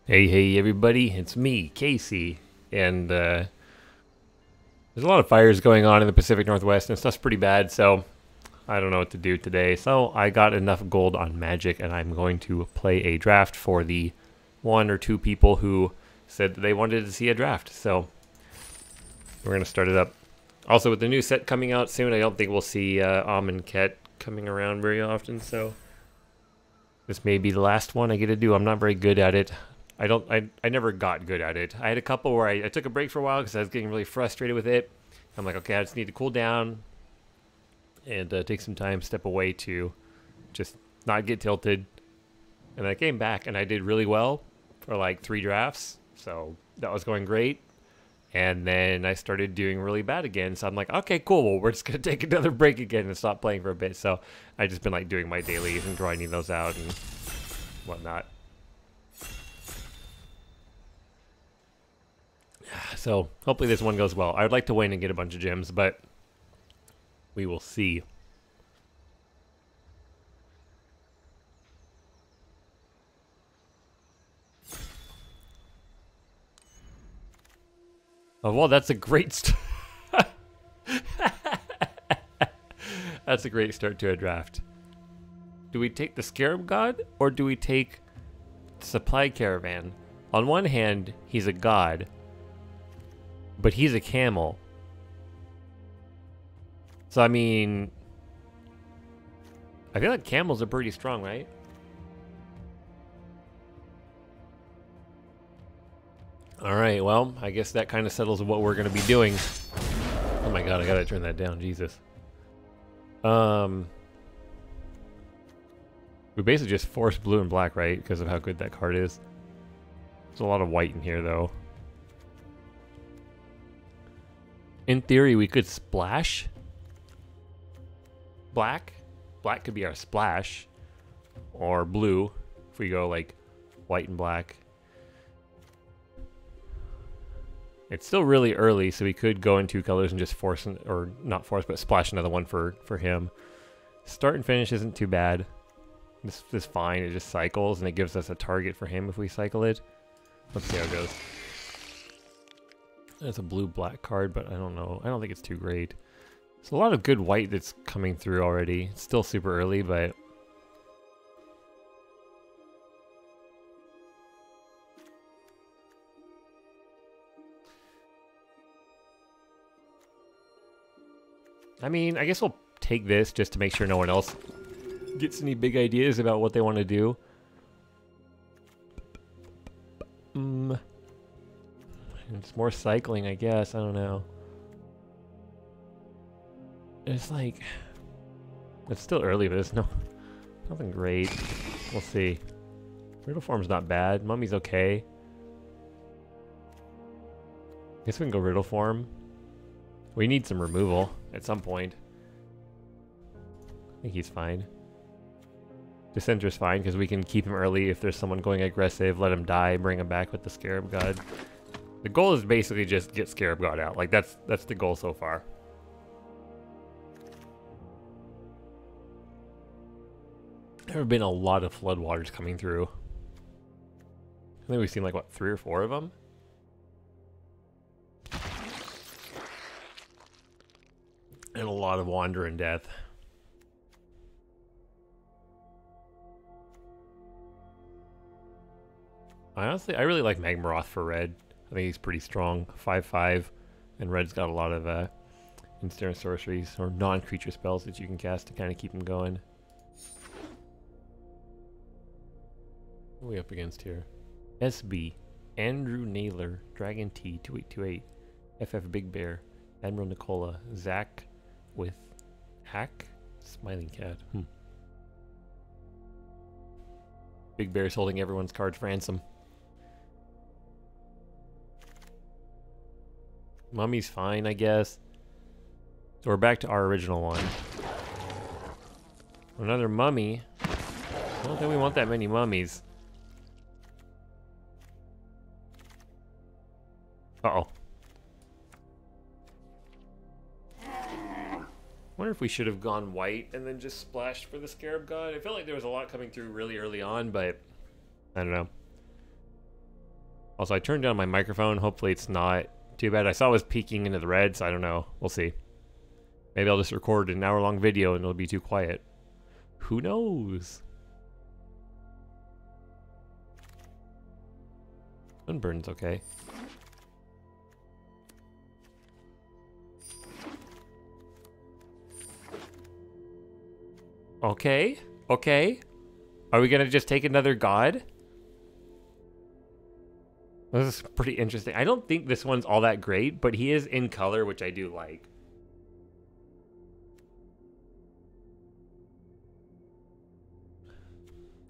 Hey everybody, it's me, Casey, and there's a lot of fires going on in the Pacific Northwest and stuff's pretty bad, so I don't know what to do today. So I got enough gold on Magic and I'm going to play a draft for the one or two people who said that they wanted to see a draft, so we're going to start it up. Also, with the new set coming out soon, I don't think we'll see Amonkhet coming around very often, so this may be the last one I get to do. I'm not very good at it. I never got good at it. I had a couple where I took a break for a while because I was getting really frustrated with it. I'm like, okay, I just need to cool down and take some time, step away to just not get tilted. And I came back and I did really well for like 3 drafts. So that was going great. And then I started doing really bad again. So I'm like, okay, cool. Well, we're just going to take another break again and stop playing for a bit. So I just been like doing my dailies and grinding those out and whatnot. So hopefully this one goes well. I would like to win and get a bunch of gems, but we will see. Oh, well, that's a great start. That's a great start to a draft. Do we take the Scarab God or do we take Supply Caravan? On one hand, he's a god, but he's a camel. So, I mean, I feel like camels are pretty strong, right? Alright, well, I guess that kind of settles what we're going to be doing. Oh my god, I gotta turn that down, Jesus. We basically just forced blue and black, right? Because of how good that card is. There's a lot of white in here, though. In theory, we could splash black. Black could be our splash. Or blue, if we go like white and black. It's still really early, so we could go in 2 colors and just force, or not force, but splash another one for him. Start and finish isn't too bad. This is fine, it just cycles, and it gives us a target for him if we cycle it. Let's see how it goes. That's a blue-black card, but I don't know. I don't think it's too great. There's a lot of good white that's coming through already. It's still super early, but... I mean, I guess we'll take this just to make sure no one else gets any big ideas about what they want to do. It's more cycling, I guess. I don't know. It's like... It's still early, but there's nothing great. We'll see. Riddle form's not bad. Mummy's okay. Guess we can go Riddle form. We need some removal at some point. I think he's fine. Dissenter's fine because we can keep him early if there's someone going aggressive, let him die, bring him back with the Scarab God. The goal is basically just get Scarab God out. Like that's the goal so far. There have been a lot of floodwaters coming through. I think we've seen like what, 3 or 4 of them? And a lot of wander and death. I really like Magmaroth for red. I think he's pretty strong. 5/5. And red's got a lot of instant sorceries or non-creature spells that you can cast to kind of keep him going. What are we up against here? SB. Andrew Naylor. Dragon T. 2828. FF Big Bear. Admiral Nicola. Zach with Hack. Smiling Cat. Big Bear's holding everyone's cards for ransom. Mummy's fine, I guess. So we're back to our original one. Another mummy. I don't think we want that many mummies. Uh-oh. I wonder if we should have gone white and then just splashed for the Scarab God. I felt like there was a lot coming through really early on, but I don't know. Also, I turned down my microphone. Hopefully it's not too bad. I saw it was peeking into the red, so I don't know. We'll see. Maybe I'll just record an hour-long video and it'll be too quiet. Who knows? Sunburn's okay. Okay. Okay. Are we gonna just take another god? This is pretty interesting. I don't think this one's all that great, but he is in color, which I do like.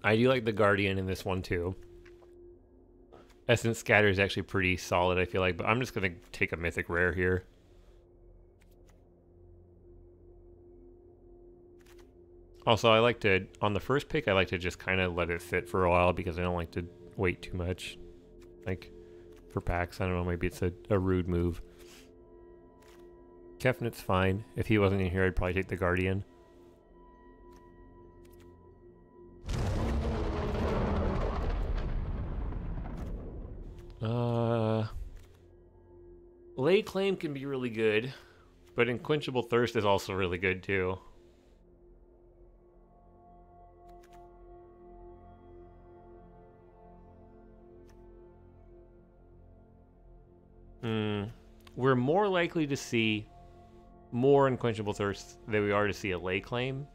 I do like the Guardian in this one too. Essence Scatter is actually pretty solid, I feel like, but I'm just gonna take a Mythic Rare here. Also, I like to, on the first pick, I like to just kind of let it sit for a while because I don't like to wait too much. Like, for packs, I don't know, maybe it's a rude move. Kefnit's fine. If he wasn't in here, I'd probably take the Guardian. Lay Claim can be really good, but Unquenchable Thirst is also really good too. We're more likely to see more Unquenchable Thirst than we are to see a Lay Claim.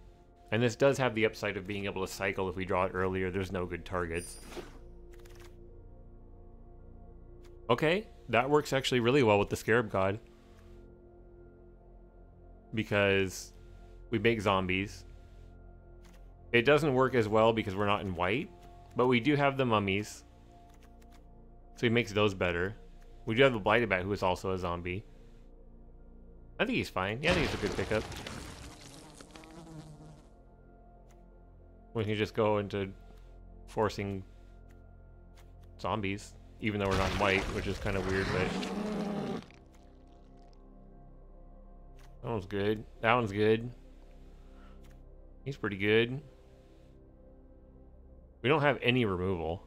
And this does have the upside of being able to cycle if we draw it earlier. There's no good targets. Okay, that works actually really well with the Scarab God. Because we make zombies. It doesn't work as well because we're not in white, but we do have the mummies. So he makes those better. We do have the Blighted Bat, who is also a zombie. I think he's fine. Yeah, I think it's a good pickup. We can just go into forcing zombies, even though we're not in white, which is kind of weird, but... That one's good. That one's good. He's pretty good. We don't have any removal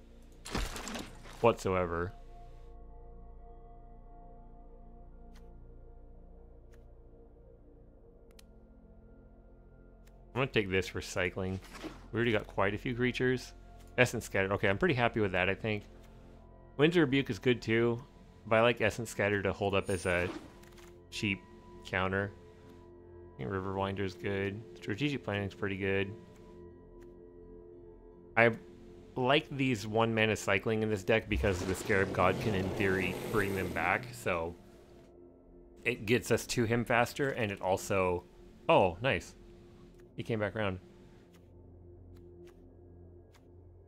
whatsoever. I'm gonna take this for cycling. We already got quite a few creatures. Essence Scatter. Okay, I'm pretty happy with that, I think. Winds of Rebuke is good too, but I like Essence Scatter to hold up as a cheap counter. I think Riverwinder is good. Strategic Planning is pretty good. I like these 1-mana cycling in this deck because the Scarab God can, in theory, bring them back, so it gets us to him faster, and it also... Oh, nice. He came back around.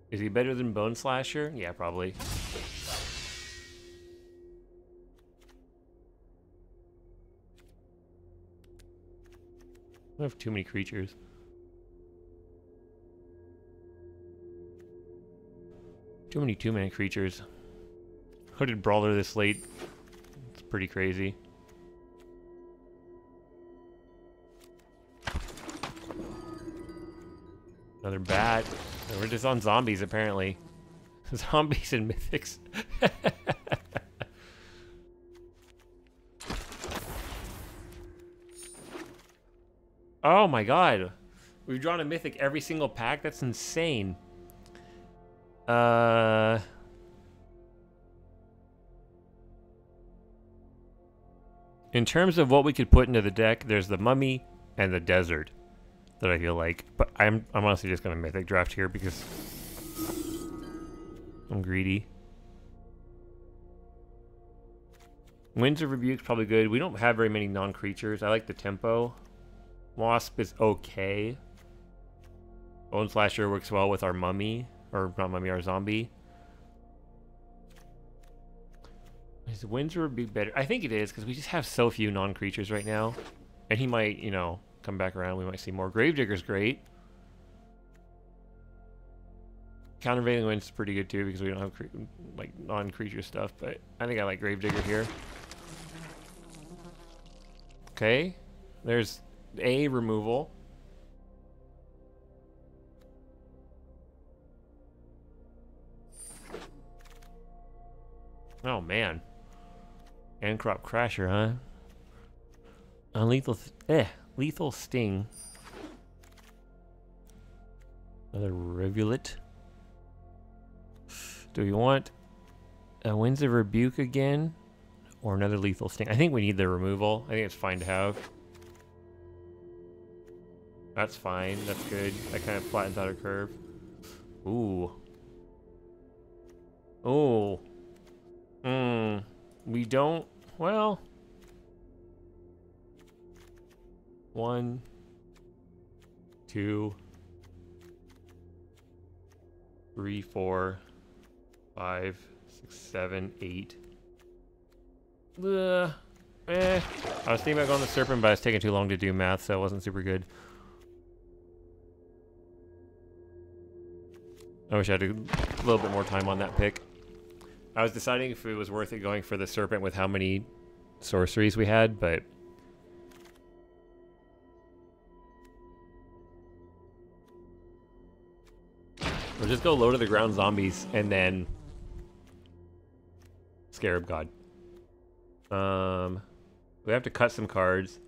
Is he better than Bone Slasher? Yeah, probably. I have too many creatures. Too many 2-mana creatures. Hooded Brawler this late. It's pretty crazy. Another bat. We're just on zombies, apparently. Zombies and mythics. Oh my god. We've drawn a mythic every single pack? That's insane. In terms of what we could put into the deck, there's the Mummy and the Desert that I feel like. But I'm honestly just going to mythic draft here because I'm greedy. Winds of Rebuke's probably good. We don't have very many non-creatures. I like the tempo. Wasp is okay. Bone Slasher works well with our Mummy. Or not Mummy, our Zombie. Is Winds of Rebuke better? I think it is, because we just have so few non-creatures right now. And he might, you know, come back around. We might see more. Gravedigger's great. Countervailing Winds is pretty good too, because we don't have like non-creature stuff. But I think I like Gravedigger here. Okay. There's a removal. Oh, man. And crop crasher, huh? Unlethal... Lethal sting. Another rivulet. Do we want a Winds of Rebuke again? Or another lethal sting? I think we need the removal. I think it's fine to have. That's fine. That's good. That kind of flattens out a curve. Ooh. Oh. We don't... Well... 1, 2, 3, 4, 5, 6, 7, 8. I was thinking about going the serpent, but it's taking too long to do math, so it wasn't super good. I wish I had a little bit more time on that pick. I was deciding if it was worth it going for the serpent with how many sorceries we had, but... We'll just go low to the ground zombies and then Scarab God. We have to cut some cards.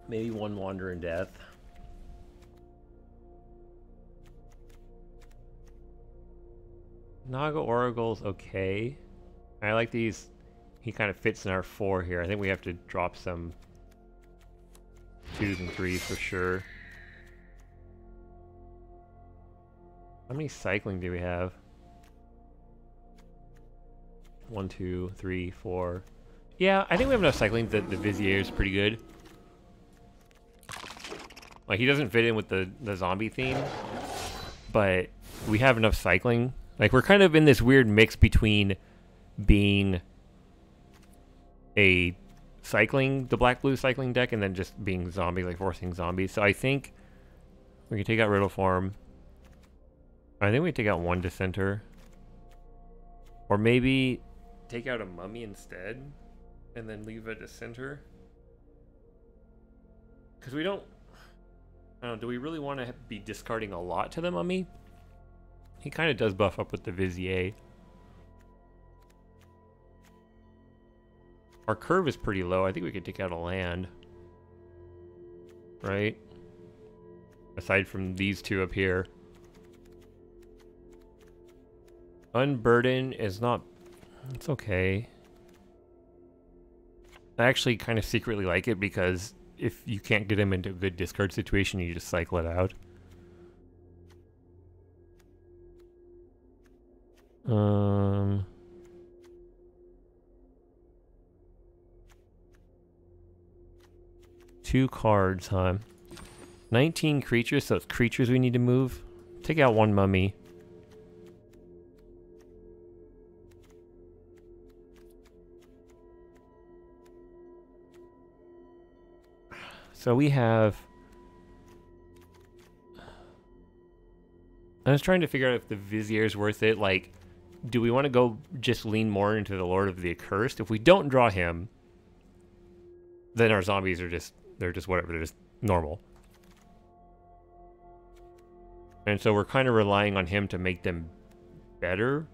Maybe one Wander in Death. Naga Oracle's okay. I like these. He kind of fits in our 4 here. I think we have to drop some 2s and 3s for sure. How many cycling do we have? 1, 2, 3, 4. Yeah, I think we have enough cycling that the Vizier is pretty good. Like, he doesn't fit in with the zombie theme, but we have enough cycling. Like, we're kind of in this weird mix between being a the black-blue cycling deck, and then just being zombie, like forcing zombies. So I think we can take out Riddle Form. I think we take out 1 Dissenter. Or maybe take out a Mummy instead, and then leave a Dissenter. Because we don't... I don't know, do we really want to be discarding a lot to the Mummy? He kind of does buff up with the Vizier. Our curve is pretty low. I think we could take out a land. Right? Aside from these 2 up here. Unburden is not... It's okay. I actually kind of secretly like it because if you can't get him into a good discard situation, you just cycle it out. Two cards, huh? 19 creatures, so it's creatures we need to move. Take out 1 Mummy. So we have... I was trying to figure out if the Vizier is worth it. Like, do we want to go just lean more into the Lord of the Accursed? If we don't draw him, then our zombies are just... They're just whatever. They're just normal. And so we're kind of relying on him to make them better.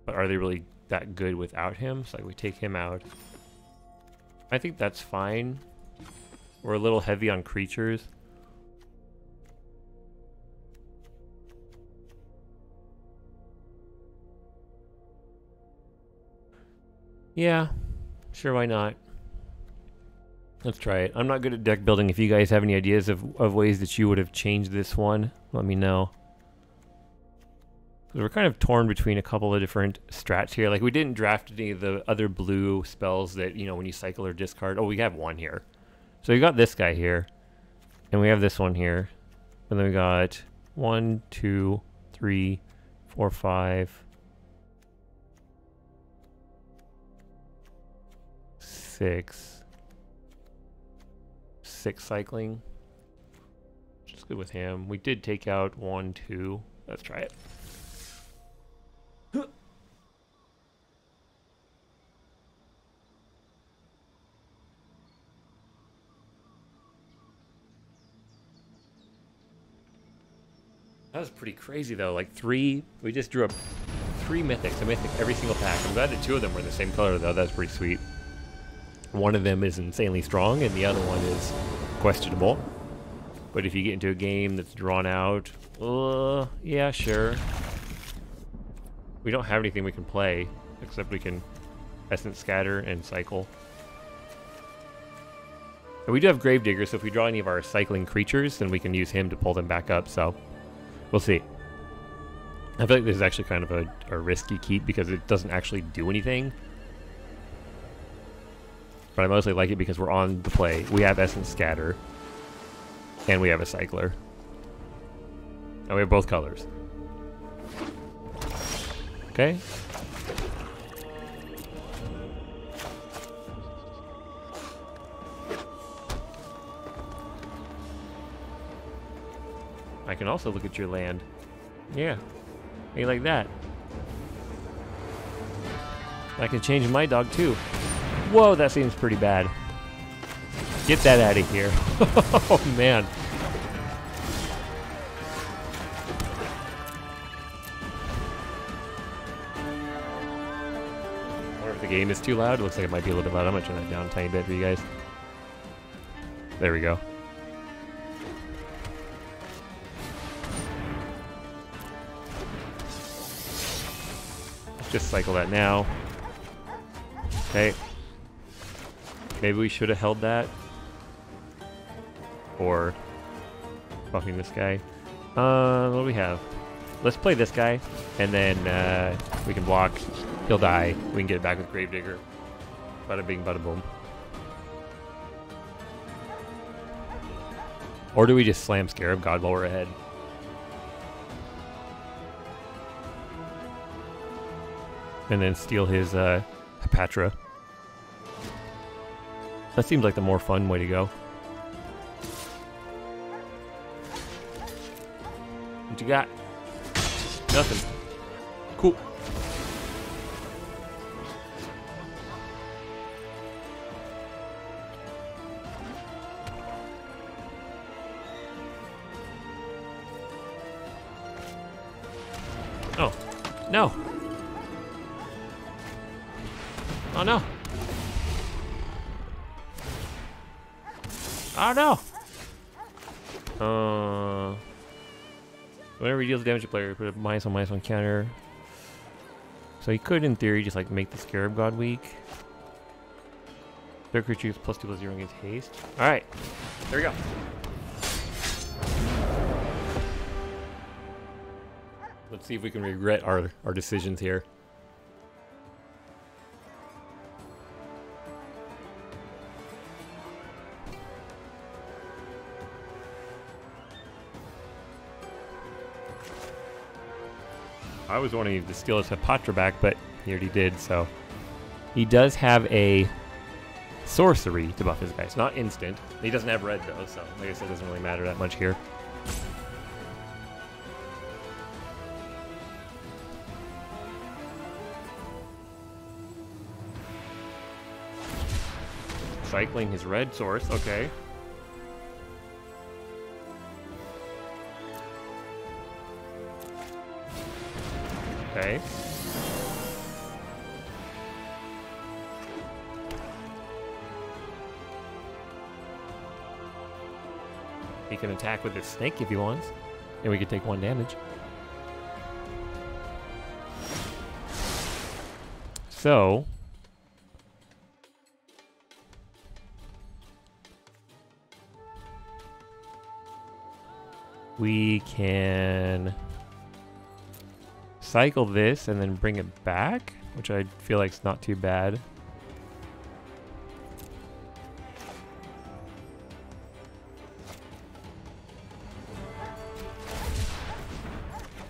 But are they really that good without him? So like we take him out. I think that's fine. We're a little heavy on creatures. Yeah, sure, why not? Let's try it. I'm not good at deck building. If you guys have any ideas of ways that you would have changed this one, let me know. We're kind of torn between a couple of different strats here. Like, we didn't draft any of the other blue spells that, you know, when you cycle or discard. Oh, we have 1 here. So we got this guy here. And we have this one here. And then we got 1, 2, 3, 4, 5, 6 cycling. Which is good with him. We did take out 1, 2. Let's try it. That was pretty crazy though. Like we just drew up 3 mythics, a mythic every single pack. I'm glad that 2 of them were the same color though. That's pretty sweet. One of them is insanely strong, and the other one is questionable. But if you get into a game that's drawn out, yeah, sure. We don't have anything we can play, except we can Essence Scatter and Cycle. And we do have Gravedigger, so if we draw any of our cycling creatures, then we can use him to pull them back up, so we'll see. I feel like this is actually kind of a risky keep because it doesn't actually do anything. But I mostly like it because we're on the play. We have Essence Scatter. And we have a Cycler. And we have both colors. Okay. I can also look at your land. Yeah. Hey, like that. I can change my dog too. Whoa, that seems pretty bad. Get that out of here. Oh, man. Or if the game is too loud, it looks like it might be a little bit loud. I'm going to turn that down a tiny bit for you guys. There we go. Let's just cycle that now. Okay. Maybe we should have held that. Or buffing this guy. What do we have? Let's play this guy, and then we can block. He'll die. We can get it back with Gravedigger. Bada bing, bada boom. Or do we just slam Scarab God while we're ahead? And then steal his Hepatra. That seems like the more fun way to go. What you got? Nothing. Cool. Oh. No. Oh no. Oh no! Whenever he deals damage to player, put a -1/-1 counter. So he could, in theory, just like make the Scarab God weak. Their creature is +2/+0 against haste. Alright, there we go. Let's see if we can regret our decisions here. I was wanting to steal his Hepatra back, but he already did, so. He does have a sorcery to buff his guy. It's not instant. He doesn't have red, though, so I guess it doesn't really matter that much here. Cycling his red source, okay. Okay. He can attack with his snake if he wants, and we can take 1 damage. So we can cycle this and then bring it back, which I feel like is not too bad.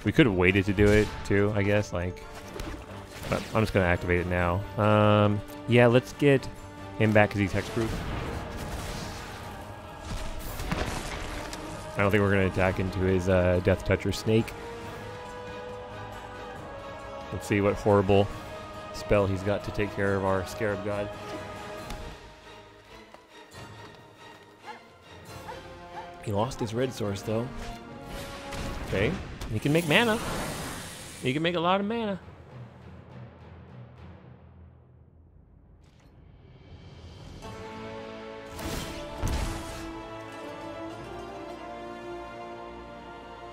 We could have waited to do it too, I guess, like, but I'm just gonna activate it now. Yeah, let's get him back because he's hexproof. I don't think we're gonna attack into his Death Toucher snake. Let's see what horrible spell he's got to take care of our Scarab God. He lost his red source though. Okay. You can make mana. You can make a lot of mana.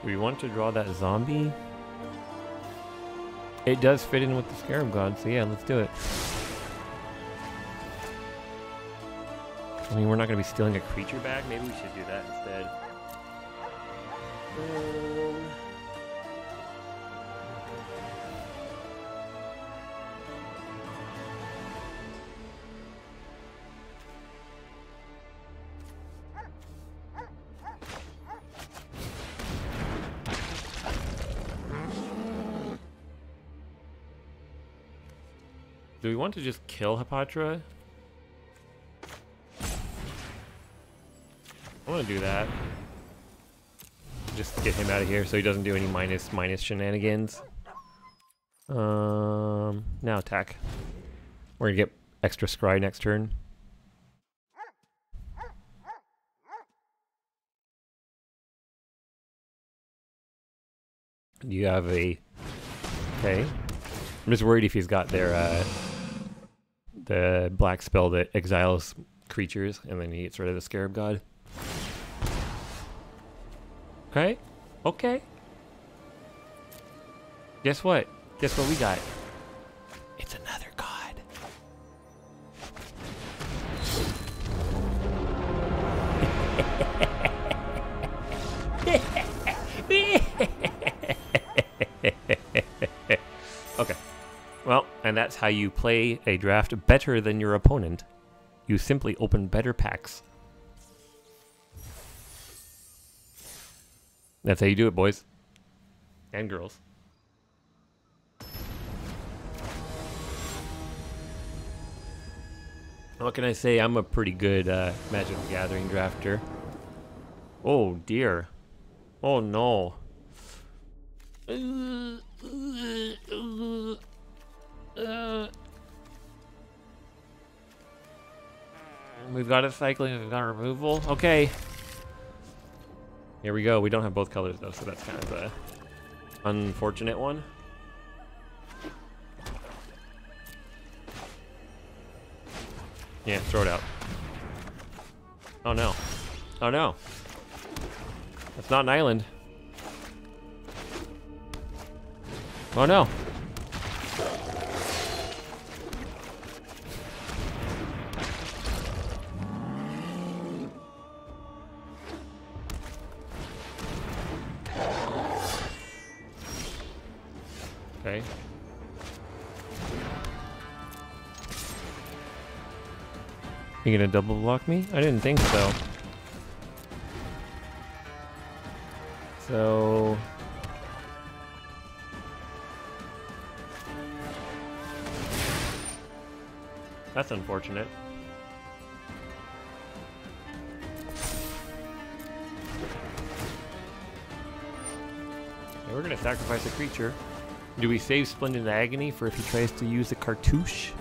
Do we want to draw that zombie? It does fit in with the Scarab God, so yeah, let's do it. I mean, we're not going to be stealing a creature back. Maybe we should do that instead. Do we want to just kill Hapatra? I want to do that. Just get him out of here so he doesn't do any minus shenanigans. Now attack. We're gonna get extra scry next turn. You have a... Okay. I'm just worried if he's got their, the black spell that exiles creatures, and then he gets rid of the Scarab God. Okay. Okay. Guess what? Guess what we got? It's another god. Okay. Well, and that's how you play a draft better than your opponent. You simply open better packs. That's how you do it, boys. And girls. What can I say? I'm a pretty good Magic the Gathering drafter. Oh, dear. Oh, no. We've got a cycling, we've got a removal. Okay. Here we go. We don't have both colors though, so that's kind of a unfortunate one. Yeah, throw it out. Oh no. Oh no. That's not an island. Oh no. Okay. You gonna double block me? I didn't think so. So... That's unfortunate. Okay, we're gonna sacrifice a creature. Do we save Splendid Agony for if he tries to use a cartouche?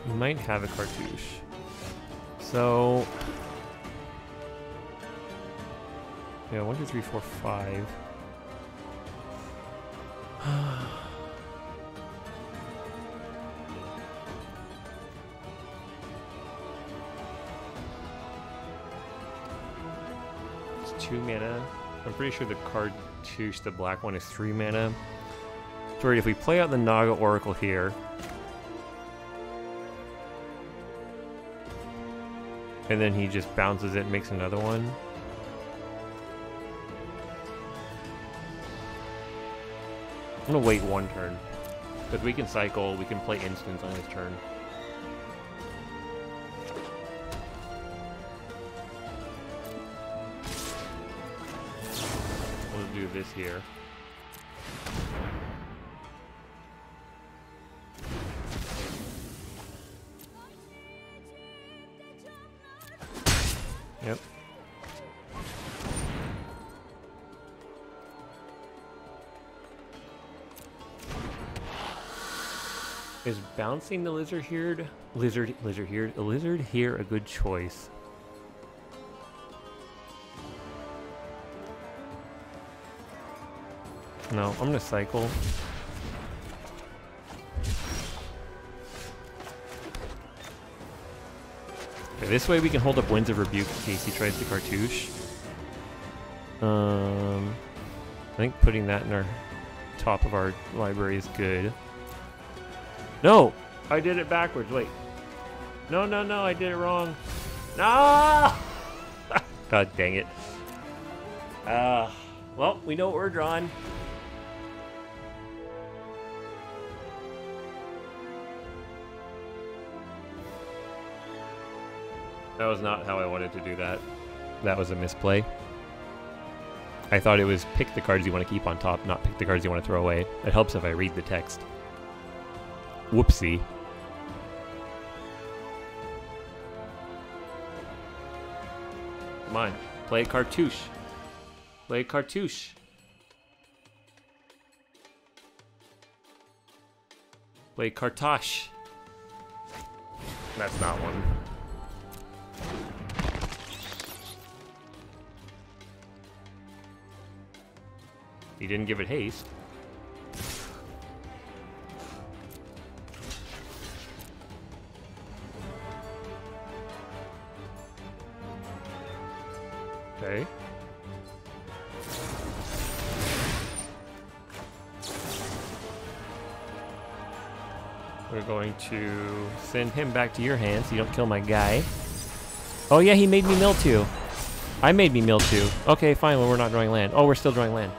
He might have a cartouche. So... Yeah, 1, 2, 3, 4, 5. It's 2 mana. I'm pretty sure the cartouche, the black one, is 3 mana. So if we play out the Naga Oracle here, and then he just bounces it and makes another one. I'm gonna wait 1 turn. Because we can cycle, we can play instants on his turn. We'll do this here. Yep. Is bouncing the lizard here a good choice? No, I'm gonna cycle. Okay, this way we can hold up Winds of Rebuke in case he tries to cartouche. I think putting that in our top of our library is good. No! I did it backwards, wait. No, no, no, I did it wrong. No! God dang it. Well, we know what we're drawing. That was not how I wanted to do that. That was a misplay. I thought it was pick the cards you want to keep on top, not pick the cards you want to throw away. It helps if I read the text. Whoopsie. Come on, play a cartouche. Play a cartouche. Play cartosh. That's not one. He didn't give it haste. Okay. We're going to send him back to your hands so you don't kill my guy. Oh yeah, he made me mill too. I made me mill too. Okay, fine, well we're not drawing land. Oh, we're still drawing land.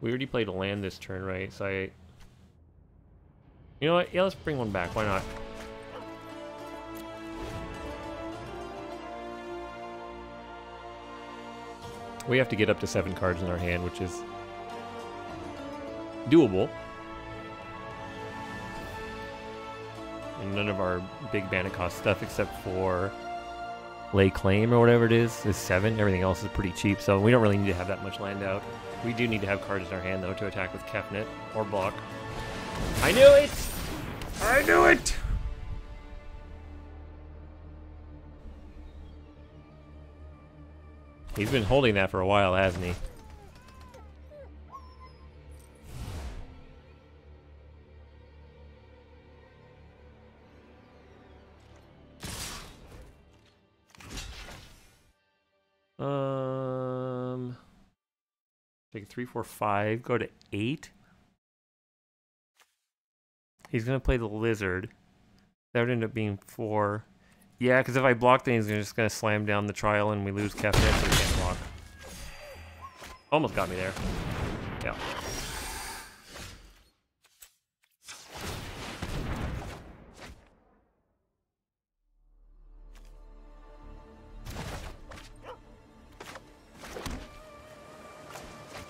We already played a land this turn, right? So I... You know what? Yeah, let's bring one back. Why not? We have to get up to 7 cards in our hand, which is doable. And none of our big mana cost stuff, except for Lay Claim or whatever it is 7. Everything else is pretty cheap, so we don't really need to have that much land out. We do need to have cards in our hand, though, to attack with Kefnet or block. I knew it! I knew it! He's been holding that for a while, hasn't he? Take 3, 4, 5, go to 8. He's gonna play the lizard. That would end up being 4. Yeah, because if I block, then he's just gonna slam down the trial and we lose Kefnet, so we can't block. Almost got me there. Yeah.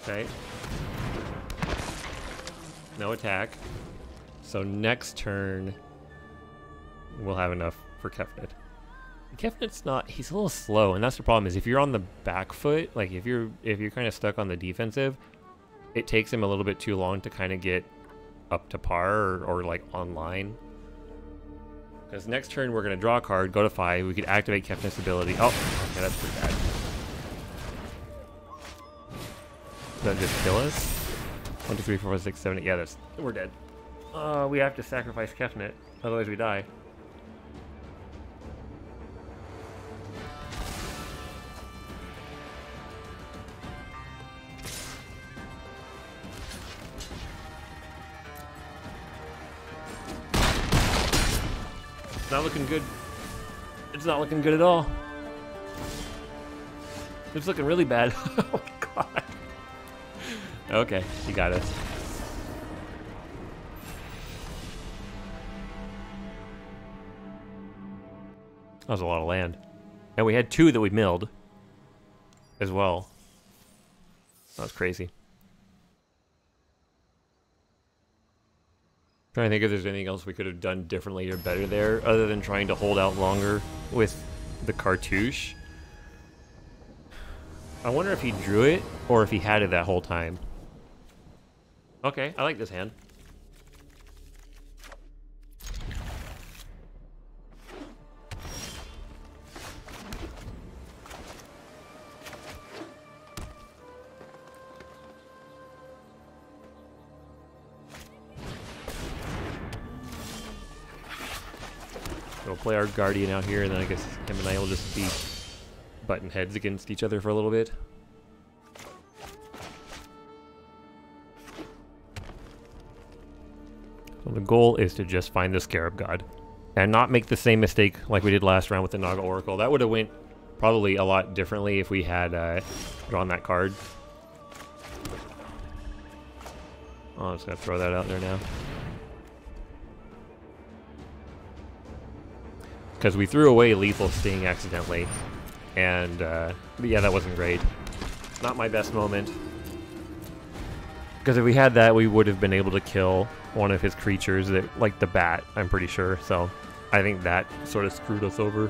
Okay. No attack. So next turn, we'll have enough for Kefnet. Kefnet's not, he's a little slow, and that's the problem, is if you're on the back foot, like if you're kind of stuck on the defensive, it takes him a little bit too long to kind of get up to par or like online. Because next turn we're going to draw a card, go to 5, we could activate Kefnet's ability. Oh, okay, that's pretty bad. Does that just kill us? 1, 2, 3, 4, 5, 6, 7, 8. Yeah, we're dead. We have to sacrifice Kefnet, otherwise we die. It's not looking good. It's not looking good at all. It's looking really bad. Oh my god. Okay, you got us. That was a lot of land. And we had 2 that we milled as well. That was crazy. Trying to think if there's anything else we could have done differently or better there, other than trying to hold out longer with the cartouche. I wonder if he drew it or if he had it that whole time. Okay, I like this hand. we'll play our Guardian out here, and then I guess him and I will just be butting heads against each other for a little bit. So the goal is to just find the Scarab God. And not make the same mistake like we did last round with the Naga Oracle. That would have went probably a lot differently if we had drawn that card. Oh, I'm just going to throw that out there now. Because we threw away Lethal Sting accidentally. And, yeah, that wasn't great. Not my best moment. Because if we had that, we would have been able to kill one of his creatures, that, like the bat, I'm pretty sure. So I think that sort of screwed us over.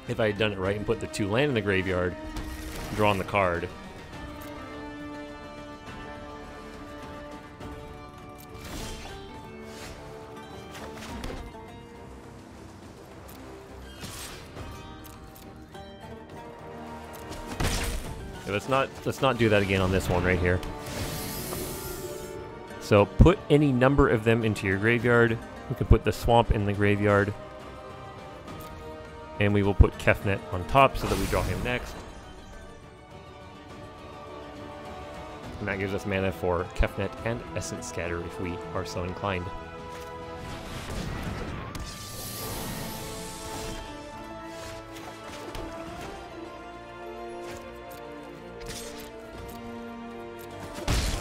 If I had done it right and put the 2 land in the graveyard, drawn the card. Yeah, let's not do that again on this one right here. So put any number of them into your graveyard. We can put the swamp in the graveyard. And we will put Kefnet on top so that we draw him next. And that gives us mana for Kefnet and Essence Scatter if we are so inclined.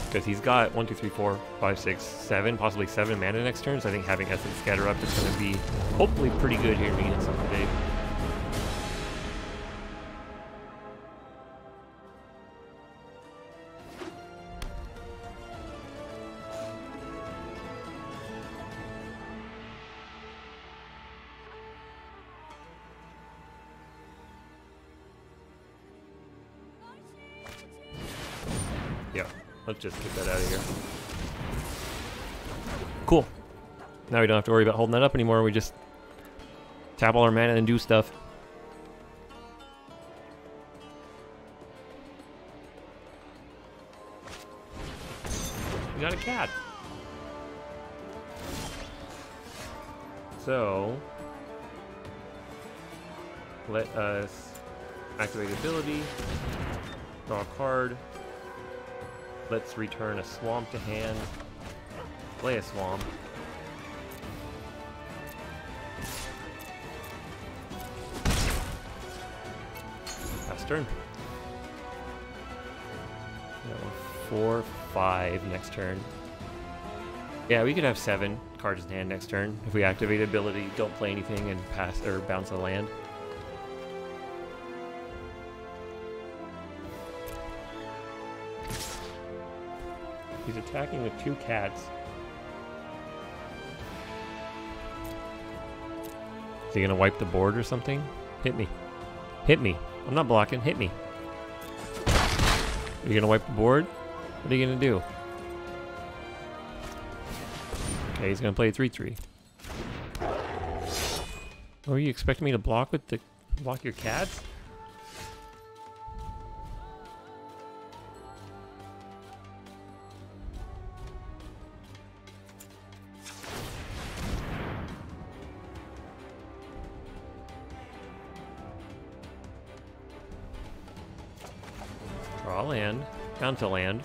Because he's got 1, 2, 3, 4, 5, 6, 7, possibly 7 mana next turn, so I think having Essence Scatter up is going to be hopefully pretty good here to get something big. Yeah, let's just get that out of here. Cool. Now we don't have to worry about holding that up anymore. We just tap all our mana and do stuff. We got a cat. So let us activate ability, draw a card. Let's return a swamp to hand. Play a swamp. Last turn. 4, 5 next turn. Yeah, we could have 7 cards in hand next turn. If we activate ability, don't play anything, and pass or bounce a land. He's attacking with 2 cats. Is he gonna wipe the board or something? Hit me. Hit me. I'm not blocking. Hit me. Are you gonna wipe the board? What are you gonna do? Okay, he's gonna play a 3/3. Oh, you expect me to block with the block your cats? Draw land, down to land.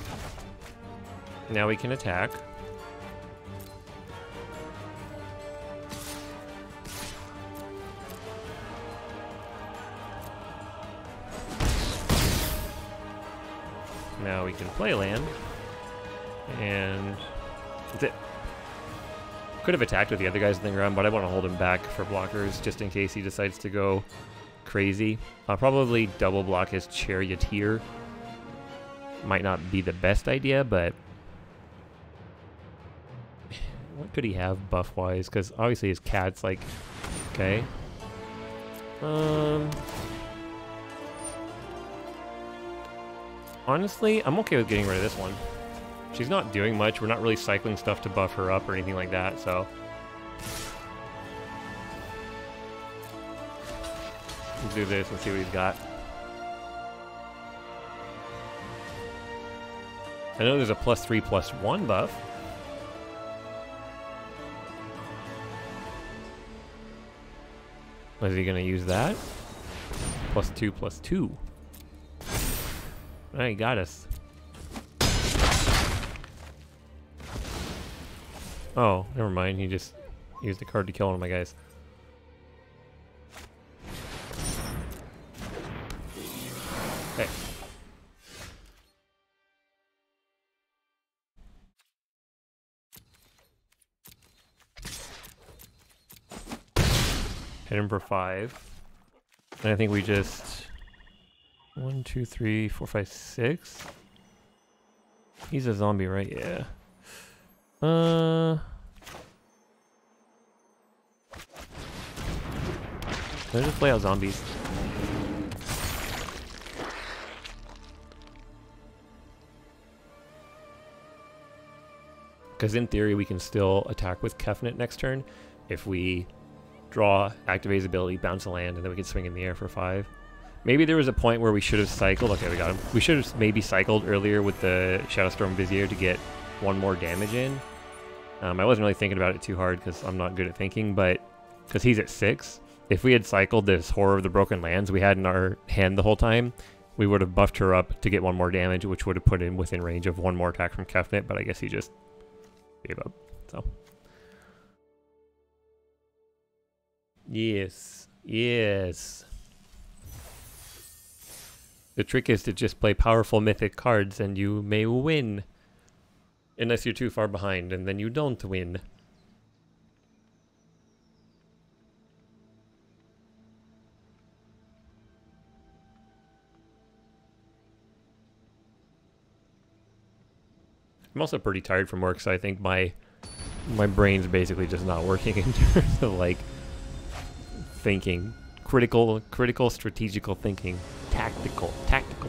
Now we can attack. Now we can play land. And that's it. Could have attacked with the other guys in the ground, but I want to hold him back for blockers just in case he decides to go crazy. I'll probably double block his Charioteer. Might not be the best idea, but what could he have buff-wise? Because obviously his cat's like, okay. Honestly, I'm okay with getting rid of this one. She's not doing much. We're not really cycling stuff to buff her up or anything like that, so. Let's do this and see what he's got. I know there's a +3/+1 buff. is he gonna use that? +2, +2. Alright, he got us. Oh, never mind. He just used the card to kill one of my guys. Hey. Hit him for 5. And I think we just... 1, 2, 3, 4, 5, 6. He's a zombie, right? Yeah. Let's just play out zombies. Because in theory, we can still attack with Kefnet next turn if we draw, activate his ability, bounce a land, and then we can swing in the air for 5. Maybe there was a point where we should have cycled. Okay, we got him. We should have maybe cycled earlier with the Shadowstorm Vizier to get 1 more damage in. I wasn't really thinking about it too hard because I'm not good at thinking, but because he's at 6. If we had cycled this Horror of the Broken Lands we had in our hand the whole time, we would have buffed her up to get 1 more damage, which would have put him within range of 1 more attack from Kefnet, but I guess he just gave up. So yes, yes. The trick is to just play powerful mythic cards and you may win. Unless you're too far behind and then you don't win. I'm also pretty tired from work, so I think my brain's basically just not working in terms of like thinking. Critical, strategical thinking. Tactical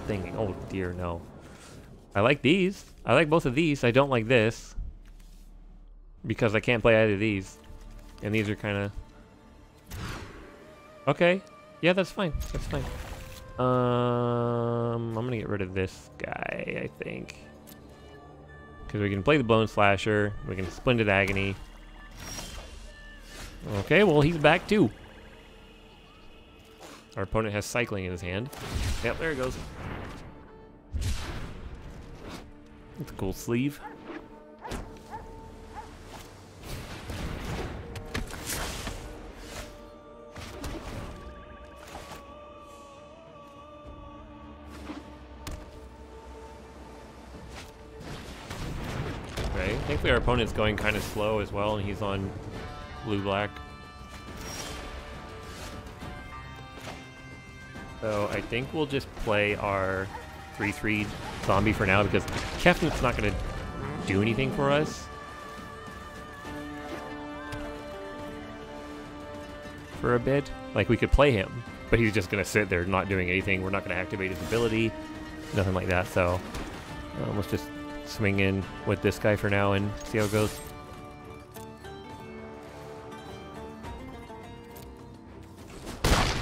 thinking. Oh dear, no. I like these. I like both of these. I don't like this. Because I can't play either of these. And these are kind of... Okay. Yeah, that's fine. That's fine. I'm going to get rid of this guy, I think. Because we can play the Blown Slasher. We can Splendid Agony. Okay, well, he's back too. Our opponent has Cycling in his hand. Yep, there it goes. That's a cool sleeve. Okay, thankfully our opponent's going kind of slow as well, and he's on blue-black. So I think we'll just play our 3/3 zombie for now because Kefnet's not going to do anything for us. For a bit. Like, we could play him, but he's just going to sit there not doing anything. We're not going to activate his ability, nothing like that. So let's just swing in with this guy for now and see how it goes.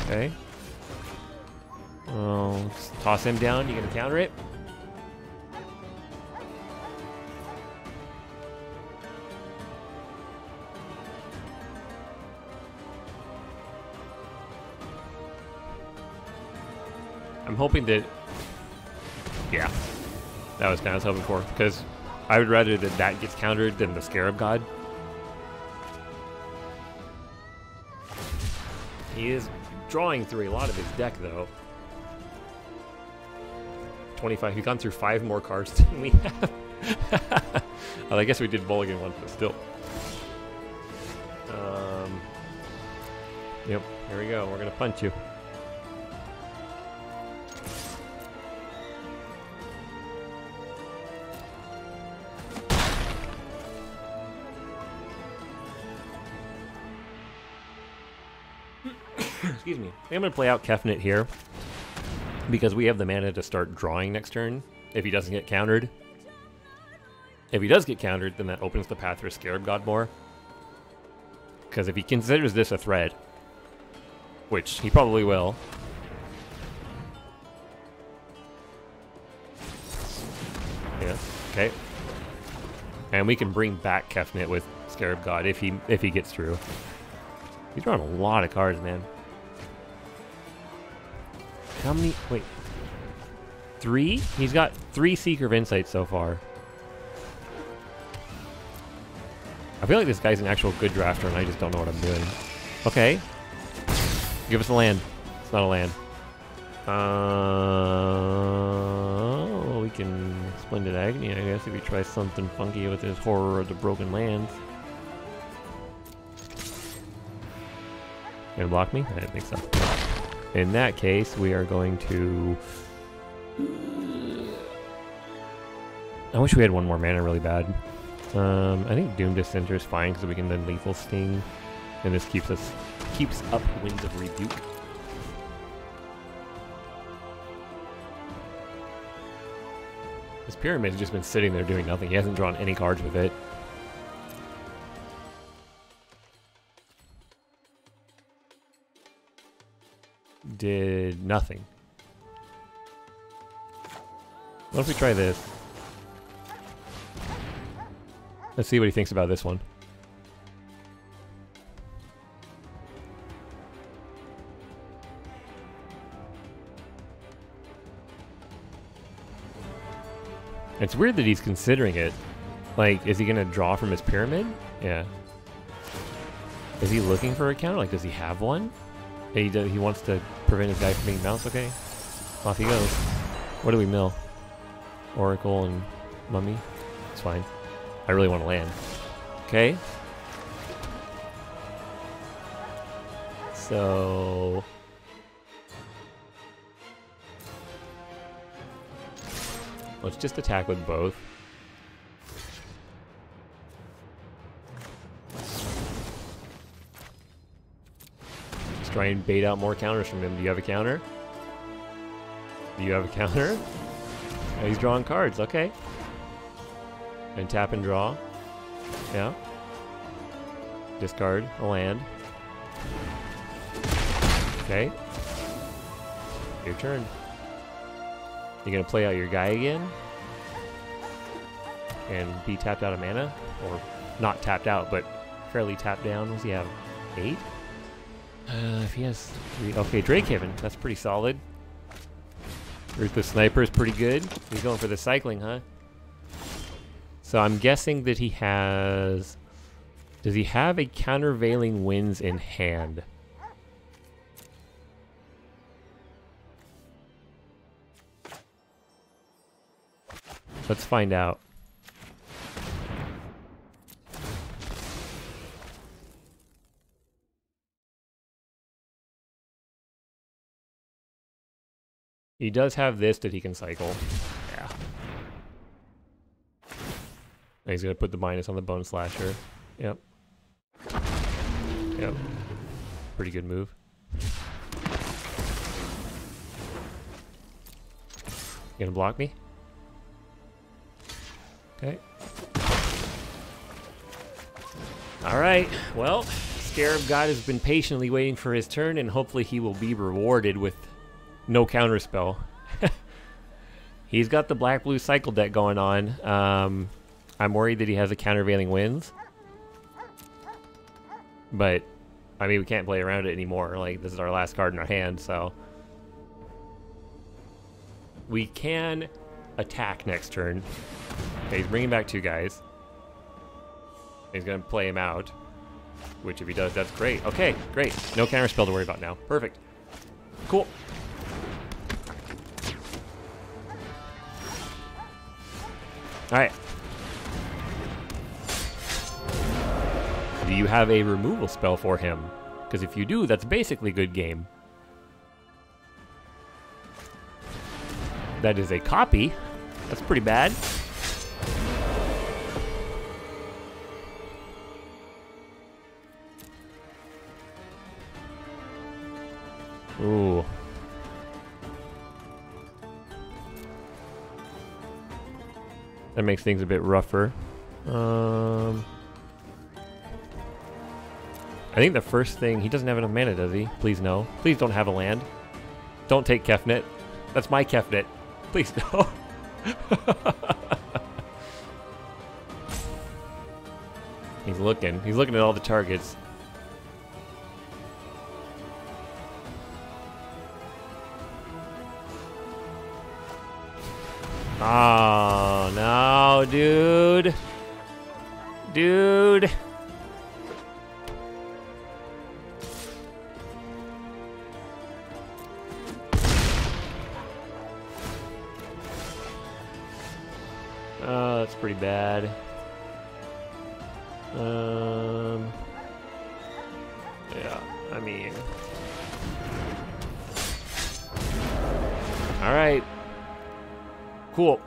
Okay. Oh, just toss him down. You gonna counter it? I'm hoping that... Yeah. That was kind of what I was hoping for. Because I would rather that that gets countered than the Scarab God. He is drawing through a lot of his deck, though. 25. He's gone through 5 more cards than we have. Well, I guess we did mulligan once, but still. Yep, here we go. We're gonna punch you. Excuse me. I'm gonna play out Kefnet here because we have the mana to start drawing next turn if he doesn't get countered. If he does get countered, then that opens the path for Scarab God more. Because if he considers this a threat, which he probably will. Yeah, okay. And we can bring back Kefnet with Scarab God if he gets through. He's drawing a lot of cards, man. How many? Wait. 3? He's got 3 Seeker of Insight so far. I feel like this guy's an actual good drafter and I just don't know what I'm doing. Okay. Give us a land. It's not a land. We can Splendid Agony, I guess, if we try something funky with his Horror of the Broken Lands. Gonna block me? I didn't think so. In that case, we are going to... I wish we had one more mana really bad. I think Doom Dissenter is fine because we can then Lethal Sting, and this keeps up Winds of Rebuke. This Pyramid has just been sitting there doing nothing. He hasn't drawn any cards with it. Did nothing. What if we try this? Let's see what he thinks about this one. It's weird that he's considering it. Like, is he gonna draw from his Pyramid? Yeah. Is he looking for a counter? Like, does he have one? He wants to prevent his guy from being bounced? Okay. Off he goes. What do we mill? Oracle and Mummy? It's fine. I really want to land. Okay. So... let's just attack with both. Let's try and bait out more counters from him. Do you have a counter? Do you have a counter? Oh, he's drawing cards. Okay. And tap and draw. Yeah. Discard a land. Okay. Your turn. You gonna play out your guy again? And be tapped out of mana? Or not tapped out, but fairly tapped down. What does he have? 8? If he has 3. Okay, Drakehaven. That's pretty solid. Ruthless Sniper is pretty good. He's going for the cycling, huh? So I'm guessing that he has... does he have a Countervailing Winds in hand? Let's find out. He does have this that he can cycle. Yeah. And he's gonna put the minus on the Bone Slasher. Yep. Yep. Pretty good move. You gonna block me? Okay. Alright, well, Scarab God has been patiently waiting for his turn, and hopefully he will be rewarded with no counterspell. He's got the black-blue cycle deck going on. I'm worried that he has a Countervailing Winds. But, I mean, we can't play around it anymore. Like, this is our last card in our hand, so... we can attack next turn. Okay, he's bringing back 2 guys. He's going to play him out. Which, if he does, that's great. Okay, great. No counterspell to worry about now. Perfect. Cool. Alright. Do you have a removal spell for him? Because if you do, that's basically good game. That is a copy. That's pretty bad. Ooh. That makes things a bit rougher. I think the first thing... he doesn't have enough mana, does he? Please no. Please don't have a land. Don't take Kefnet. That's my Kefnet. Please no. He's looking. He's looking at all the targets. Oh, no, dude. Dude. Oh, that's pretty bad. Yeah, I mean... Alright. Cool.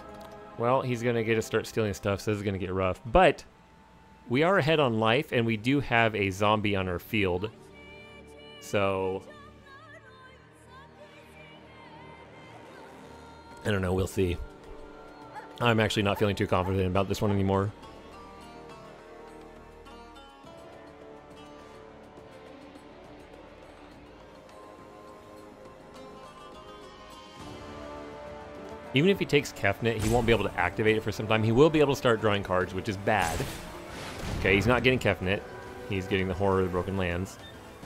Well, he's gonna get to start stealing stuff, so this is gonna get rough. But, we are ahead on life, and we do have a zombie on our field. So... I don't know, we'll see. I'm actually not feeling too confident about this one anymore. Even if he takes Kefnet, he won't be able to activate it for some time. He will be able to start drawing cards, which is bad. Okay, he's not getting Kefnet. He's getting the Horror of the Broken Lands.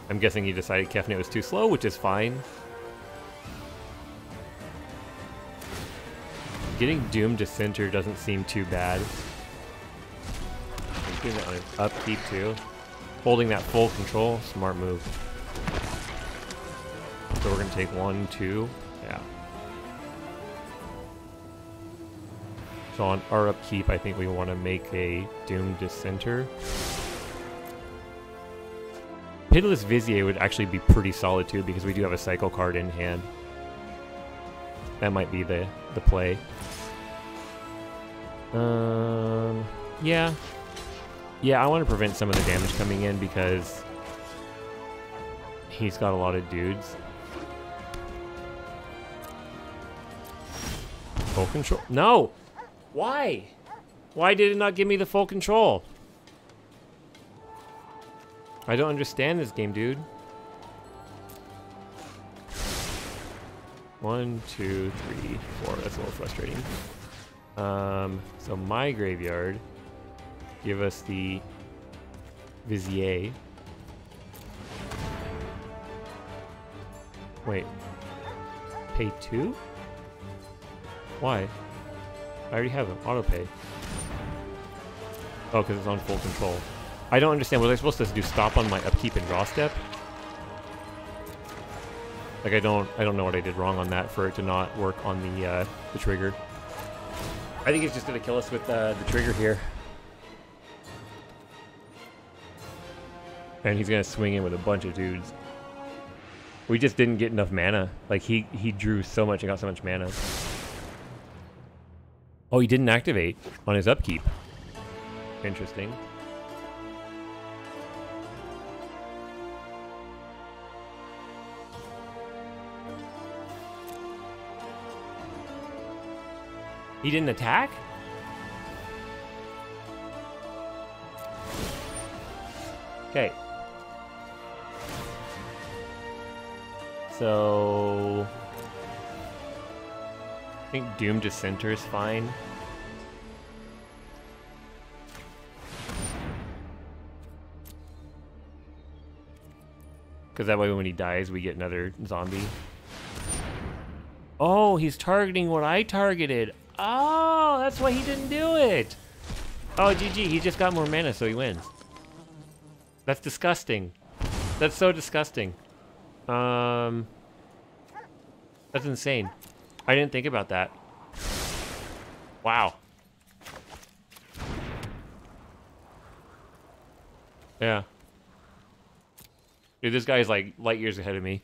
I'm guessing he decided Kefnet was too slow, which is fine. Getting Doom to center doesn't seem too bad. He's doing that on his upkeep too. Holding that full control, smart move. So we're gonna take 1, 2, yeah. So on our upkeep, I think we want to make a Doom Dissenter. Pitiless Vizier would actually be pretty solid too, because we do have a cycle card in hand. That might be the play. Yeah. Yeah, I want to prevent some of the damage coming in because he's got a lot of dudes. Full control. No! Why? Why did it not give me the full control? I don't understand this game, dude. 1, 2, 3, 4. That's a little frustrating. So my graveyard. Give us the Vizier. Wait. Pay 2? Why? I already have him. Auto pay. Oh, because it's on full control. I don't understand. Was I supposed to do stop on my upkeep and draw step? Like I don't know what I did wrong on that for it to not work on the trigger. I think it's just gonna kill us with the trigger here. And he's gonna swing in with a bunch of dudes. We just didn't get enough mana. Like he drew so much and got so much mana. Oh, he didn't activate on his upkeep. Interesting. He didn't attack? Okay. So... I think Doom Dissenter is fine. Because that way when he dies, we get another zombie. Oh, he's targeting what I targeted. Oh, that's why he didn't do it. Oh, GG, he just got more mana, so he wins. That's disgusting. That's so disgusting. That's insane. I didn't think about that. Wow. Yeah. Dude, this guy is like light years ahead of me.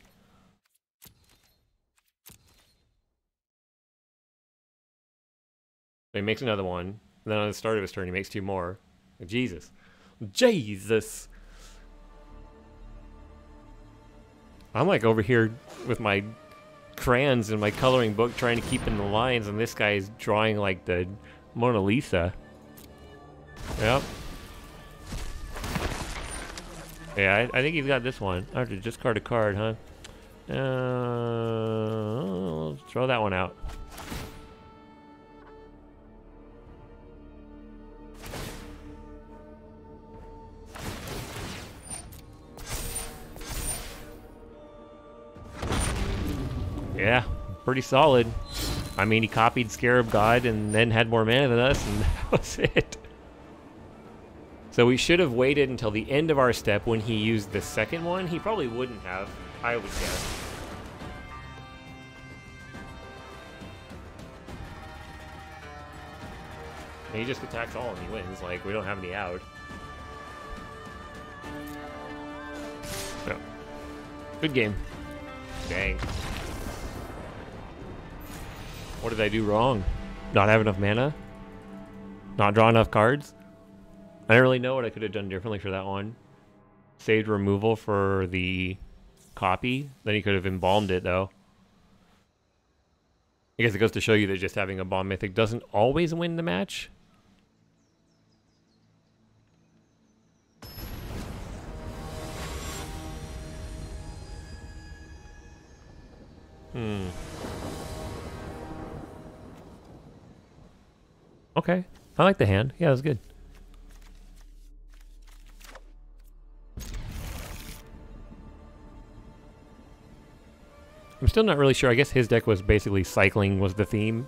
So he makes another one. And then on the start of his turn, he makes 2 more. Jesus. Jesus! I'm like over here with my crayons and my coloring book trying to keep in the lines, and this guy is drawing like the Mona Lisa. Yep. Yeah, I think he's got this one. I have to discard a card, huh? Throw that one out. Yeah, pretty solid. I mean, he copied Scarab God and then had more mana than us, and that was it. So we should have waited until the end of our step when he used the second one. He probably wouldn't have, I would guess. And he just attacks all and he wins. Like, we don't have any out. So, good game. Dang. What did I do wrong? Not have enough mana? Not draw enough cards? I don't really know what I could have done differently for that one. Saved removal for the copy. Then he could have embalmed it, though. I guess it goes to show you that just having a bomb mythic doesn't always win the match. Okay. I like the hand. Yeah, it was good. I'm still not really sure. I guess his deck was basically cycling was the theme.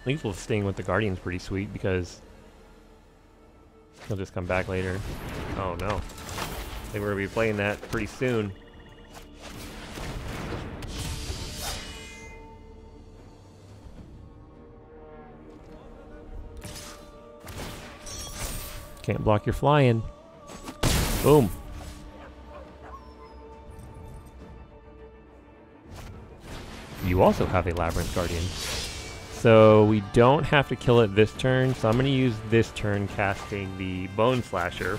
Lethal Sting with the Guardian's pretty sweet because he'll just come back later. Oh no. I think we're going to be playing that pretty soon. Can't block your flying. Boom. You also have a Labyrinth Guardian. So we don't have to kill it this turn, so I'm going to use this turn casting the Bone Slasher.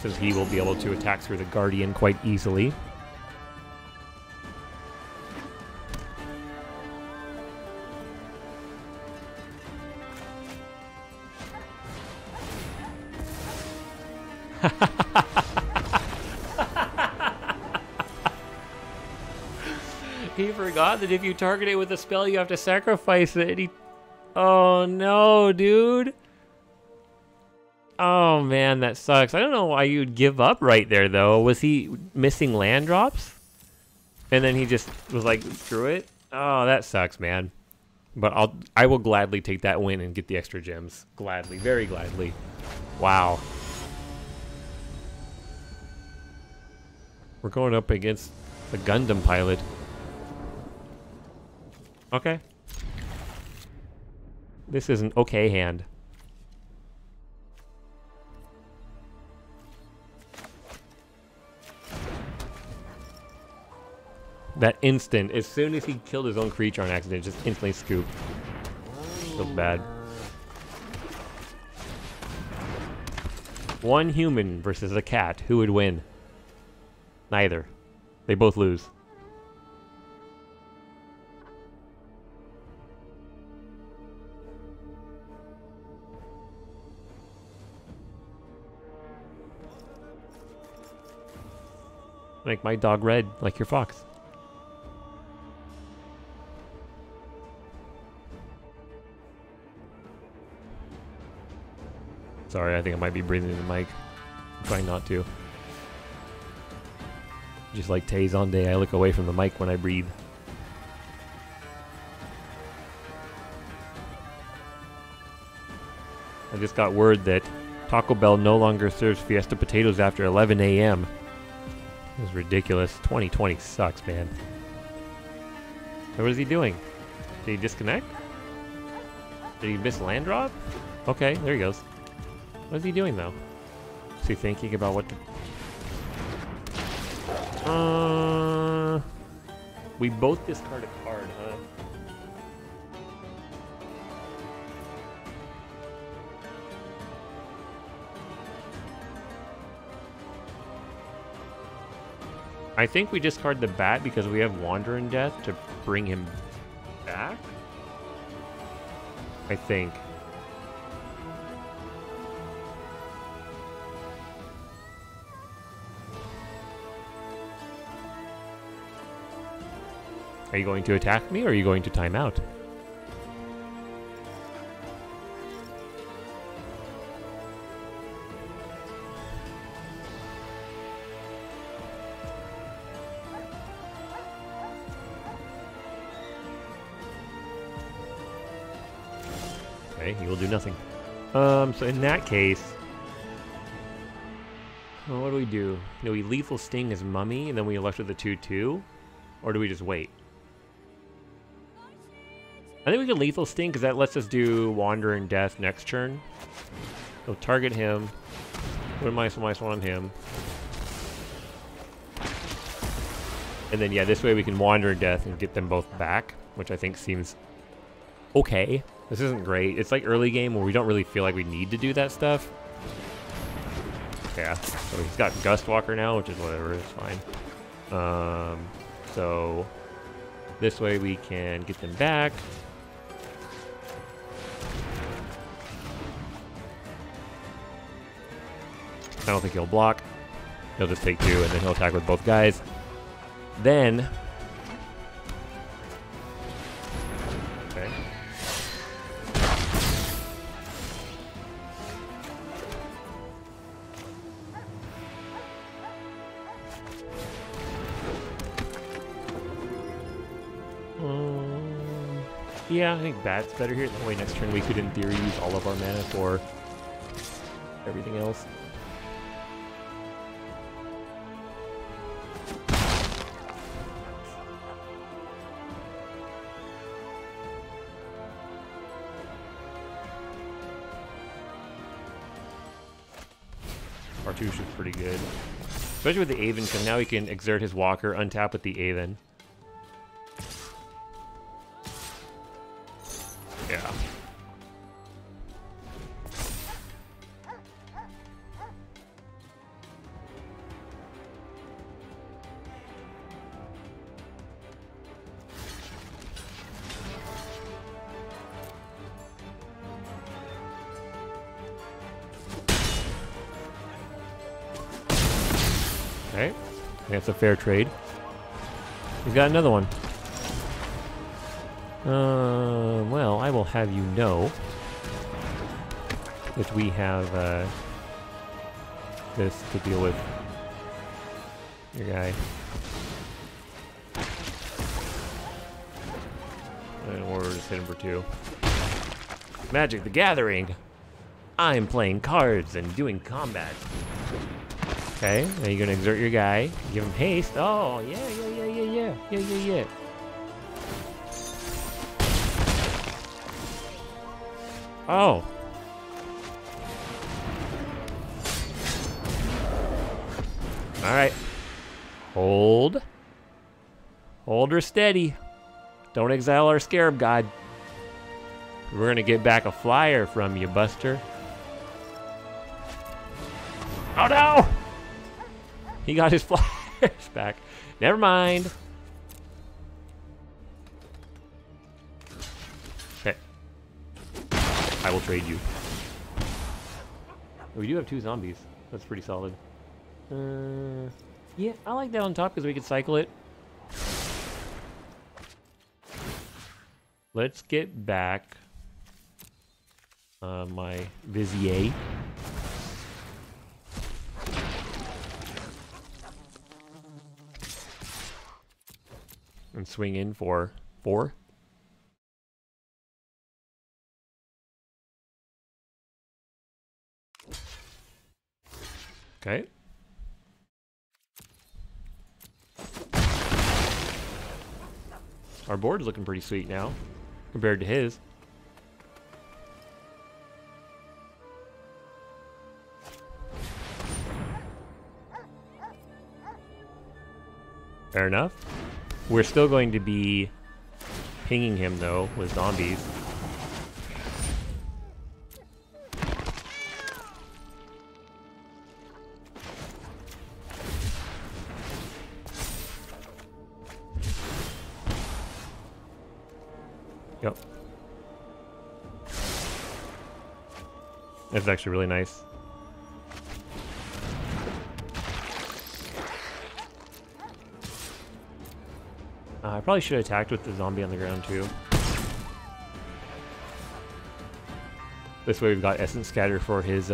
Because he will be able to attack through the Guardian quite easily. He forgot that if you target it with a spell, you have to sacrifice it. Oh no, dude. Oh man, that sucks. I don't know why you'd give up right there, though. Was he missing land drops? And then he just was like, screw it? Oh, that sucks, man. But I will gladly take that win and get the extra gems. Gladly, very gladly. Wow. We're going up against the Gundam pilot. Okay. This is an okay hand. That instant, as soon as he killed his own creature on accident, just instantly scoop. Feels bad. One human versus a cat. Who would win? Neither. They both lose. Make my dog red, like your fox. Sorry, I think I might be breathing in the mic. I'm trying not to. Just like Tay Zonday, I look away from the mic when I breathe. I just got word that Taco Bell no longer serves Fiesta potatoes after 11 a.m. This is ridiculous. 2020 sucks, man. So what is he doing? Did he disconnect? Did he miss land drop? Okay, there he goes. What is he doing, though? Is he thinking about what to... We both discard a card, huh? I think we discard the bat because we have Wander in Death to bring him back? I think. Are you going to attack me or are you going to time out? Okay, he will do nothing. So in that case, what do? Do we lethal sting his mummy and then we electro the 2/2? Or do we just wait? I think we can lethal sting because that lets us do Wandering Death next turn. So target him. Put a -1/-1 on him. And then, yeah, this way we can Wander in Death and get them both back, which I think seems okay. This isn't great. It's like early game where we don't really feel like we need to do that stuff. Yeah, so he's got Gust Walker now, which is whatever, it's fine. So this way we can get them back. I don't think he'll block. He'll just take 2 and then he'll attack with both guys. Then, okay. Yeah, I think Bat's better here. That way next turn we could, in theory, use all of our mana for everything else. Cartouche is pretty good. Especially with the Aven, because now he can exert his Walker, untap with the Aven. Yeah. Okay, that's a fair trade. He's got another one. Well, I will have you know that we have this to deal with. Your guy. And we're just hit him for 2. Magic the Gathering. I'm playing cards and doing combat. Okay, now you're gonna exert your guy, give him haste. Oh, yeah. Oh. Alright. Hold. Hold her steady. Don't exile our Scarab God. We're gonna get back a flyer from you, Buster. Oh no! He got his flyers back. Never mind. Okay. I will trade you. We do have 2 zombies. That's pretty solid. Yeah, I like that on top because we can cycle it. Let's get back my Vizier. And swing in for 4. Okay. Our board's looking pretty sweet now, compared to his. Fair enough. We're still going to be pinging him, though, with zombies. Yep. That's actually really nice. I probably should have attacked with the zombie on the ground too. This way we've got Essence Scatter for his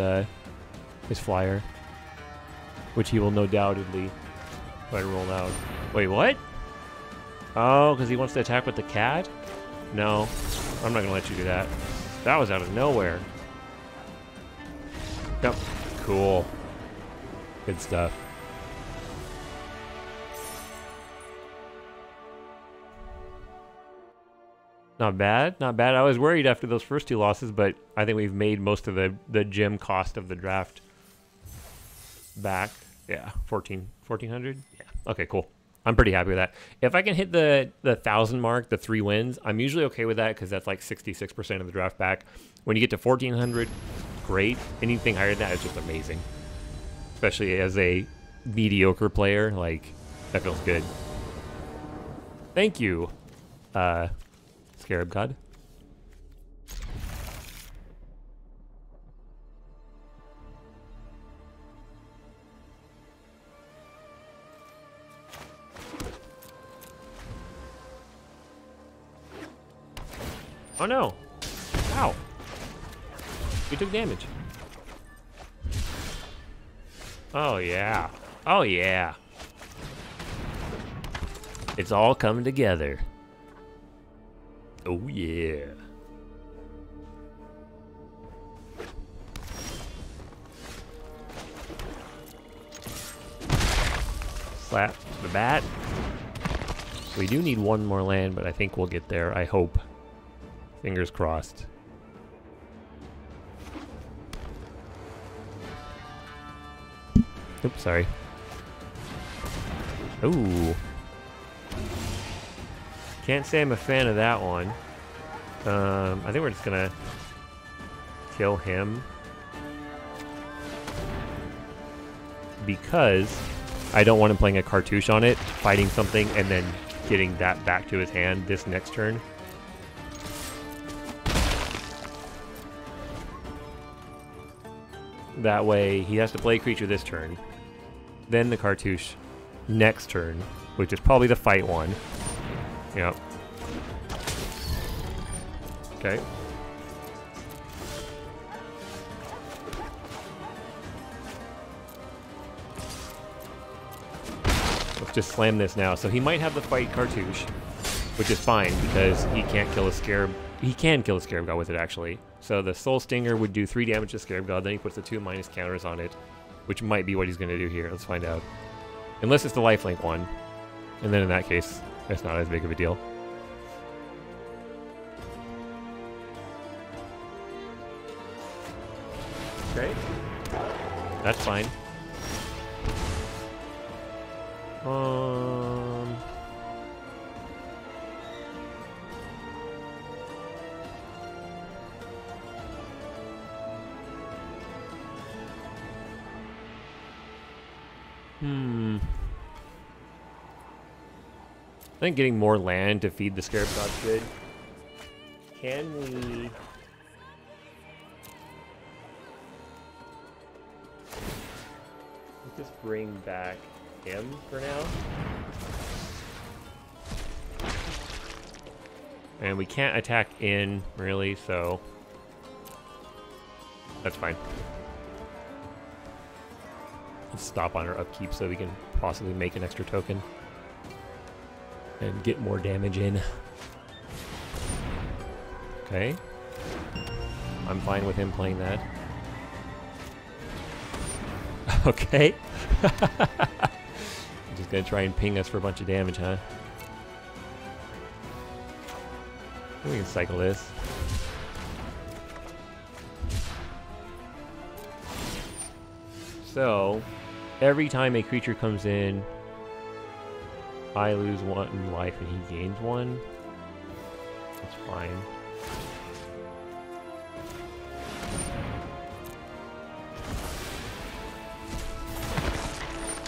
flyer, which he will no doubtedly try to roll out. Wait, what? Oh, because he wants to attack with the cat? No, I'm not gonna let you do that. That was out of nowhere. Yep. Cool. Good stuff. Not bad, not bad. I was worried after those first two losses, but I think we've made most of the gem cost of the draft back. Yeah, 1400. Yeah. Okay, cool. I'm pretty happy with that. If I can hit the 1,000 mark, the 3 wins, I'm usually okay with that because that's like 66% of the draft back. When you get to 1,400, great. Anything higher than that is just amazing. Especially as a mediocre player, like, that feels good. Thank you, Scarab God. Oh no! Ow! We took damage. Oh yeah. Oh yeah. It's all coming together. Oh yeah. Slap the bat. We do need one more land, but I think we'll get there. I hope. Fingers crossed. Oops, sorry. Ooh. Can't say I'm a fan of that one. I think we're just gonna kill him. Because I don't want him playing a cartouche on it, fighting something, and then getting that back to his hand this next turn. That way, he has to play a creature this turn. Then the cartouche next turn, which is probably the fight one. Yep. Okay. Let's just slam this now. So he might have the fight cartouche, which is fine because he can't kill a scarab. He can kill a Scarab God with it, actually. So the Soul Stinger would do 3 damage to Scarab God, then he puts the 2- counters on it, which might be what he's going to do here. Let's find out. Unless it's the lifelink one. And then in that case, it's not as big of a deal. Okay. That's fine. I think getting more land to feed the Scarab God's good. Can we... let's just bring back him for now. And we can't attack in, really, so... that's fine. Let's stop on our upkeep so we can possibly make an extra token. And get more damage in. Okay. I'm fine with him playing that. Okay. I'm just gonna try and ping us for a bunch of damage, huh? We can cycle this. So, every time a creature comes in, I lose 1 life and he gains 1. That's fine.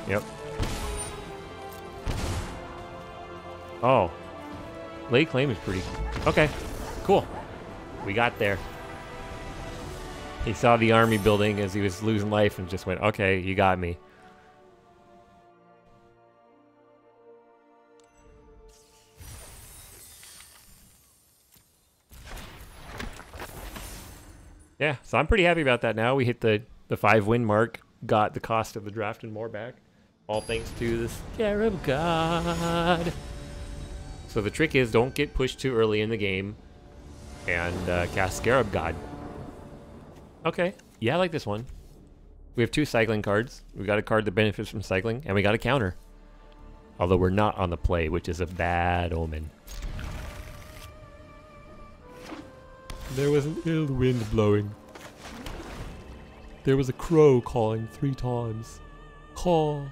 Yep. Oh. Lay Claim is pretty... okay. Cool. We got there. He saw the army building as he was losing life and just went, okay, you got me. Yeah, so I'm pretty happy about that now. We hit the 5-win mark, got the cost of the draft and more back. All thanks to the Scarab God. So the trick is don't get pushed too early in the game. and cast Scarab God. Okay, yeah, I like this one. We have 2 cycling cards. We got a card that benefits from cycling, and we got a counter. Although we're not on the play, which is a bad omen. There was an ill wind blowing. There was a crow calling 3 times. Caw.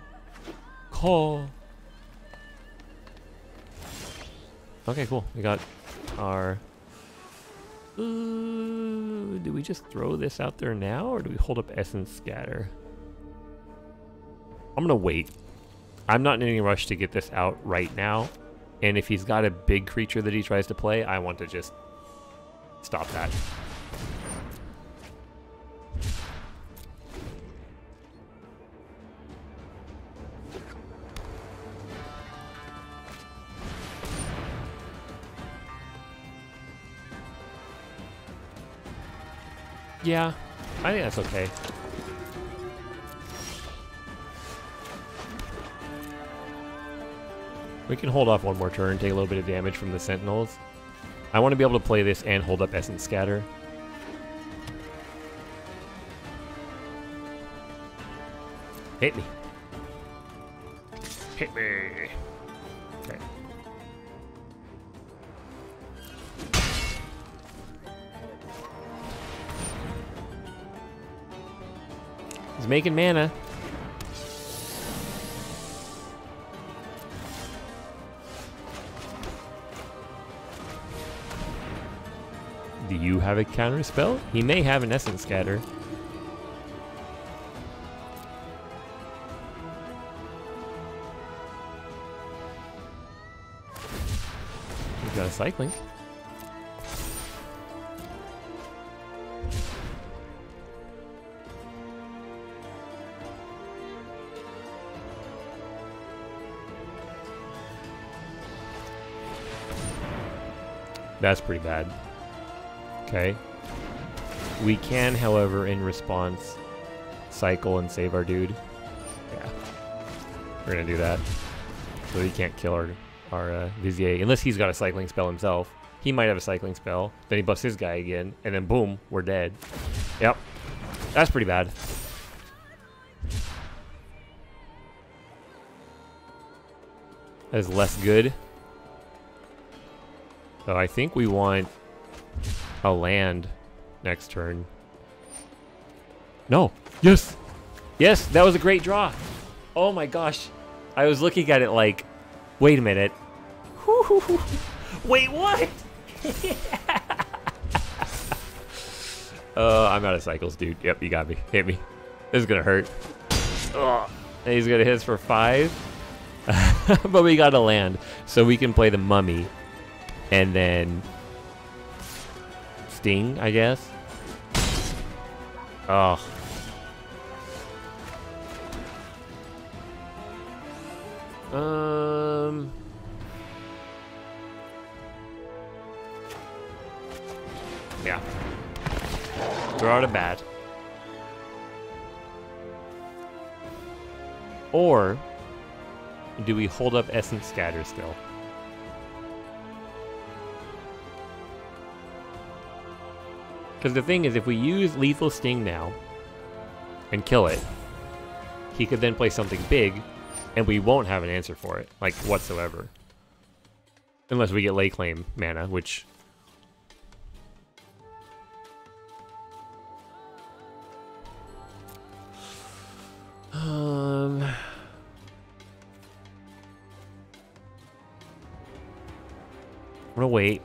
Caw. Okay, cool. We got our... do we just throw this out there now, or do we hold up Essence Scatter? I'm gonna wait. I'm not in any rush to get this out right now. And if he's got a big creature that he tries to play, I want to just stop that. Yeah, I think that's okay. We can hold off one more turn, take a little bit of damage from the Sentinels. I want to be able to play this and hold up Essence Scatter. Hit me. Hit me. Okay. He's making mana. Do you have a counter spell? He may have an Essence Scatter. He's got a cycling. That's pretty bad. Okay. We can, however, in response, cycle and save our dude. Yeah. We're gonna do that. So he can't kill our Vizier. Unless he's got a cycling spell himself. He might have a cycling spell. Then he busts his guy again. And then boom, we're dead. Yep. That's pretty bad. That is less good. So I think we want a land next turn. No. Yes. Yes, that was a great draw. Oh my gosh. I was looking at it like, wait a minute. Wait, what? I'm out of cycles, dude. Yep, you got me. Hit me. This is gonna hurt. Ugh. And he's gonna hit us for 5. But we got a land, so we can play the mummy. And then Sting, I guess. Oh. Yeah. Throw out a bat. Or do we hold up Essence Scatter still? Because the thing is, if we use Lethal Sting now and kill it, he could then play something big, and we won't have an answer for it, like, whatsoever. Unless we get Lay Claim mana, which... I'm gonna wait.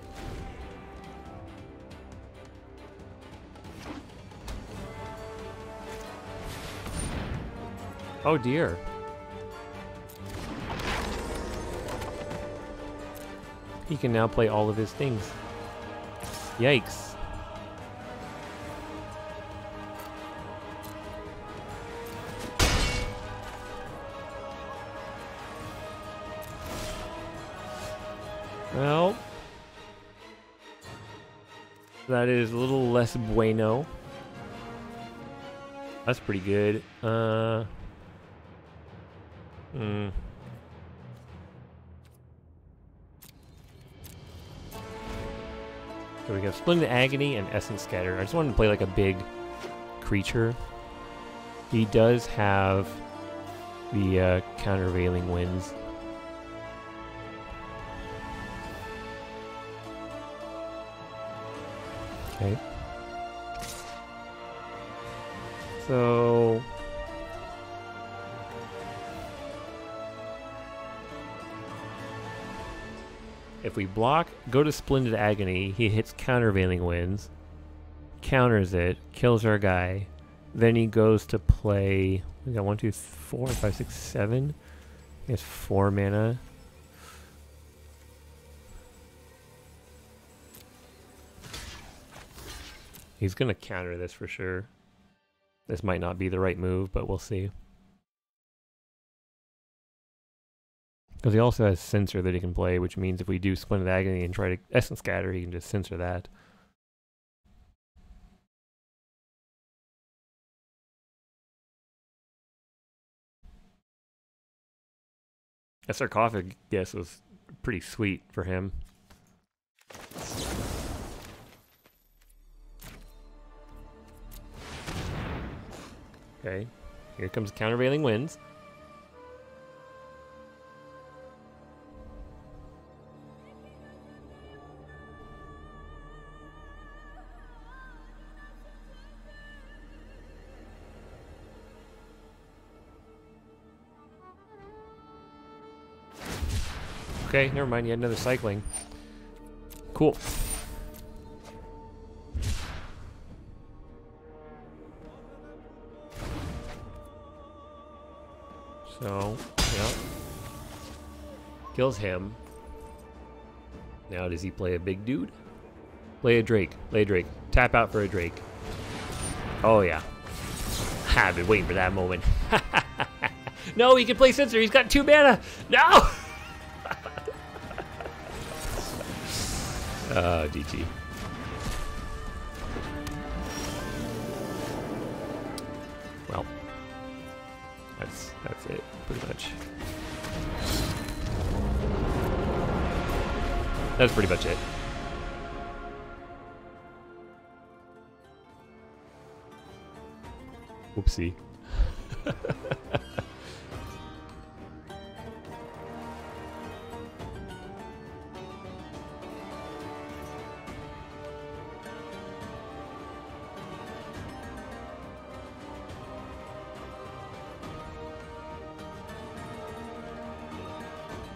Oh dear. He can now play all of his things. Yikes. Well, that is a little less bueno. That's pretty good. So we have Splendid Agony and Essence Scatter. I just wanted to play like a big creature. He does have the countervailing winds. Okay. So if we block, go to Splendid Agony, he hits countervailing winds, counters it, kills our guy. Then he goes to play. We got 1, 2, 4, 5, 6, 7. He has 4 mana. He's gonna counter this for sure. This might not be the right move, but we'll see. Because he also has Censor that he can play, which means if we do Splendid Agony and try to Essence Scatter, he can just Censor that. That Sarcophagus was pretty sweet for him. Okay, here comes Countervailing Winds. Okay, never mind, you had another cycling. Cool. So, yeah. Kills him. Now does he play a big dude? Play a Drake. Play a Drake. Tap out for a Drake. Oh yeah. I've been waiting for that moment. No, he can play Censor. He's got 2 mana. No! Oh, GG. Well, that's it, pretty much. That's pretty much it. Whoopsie.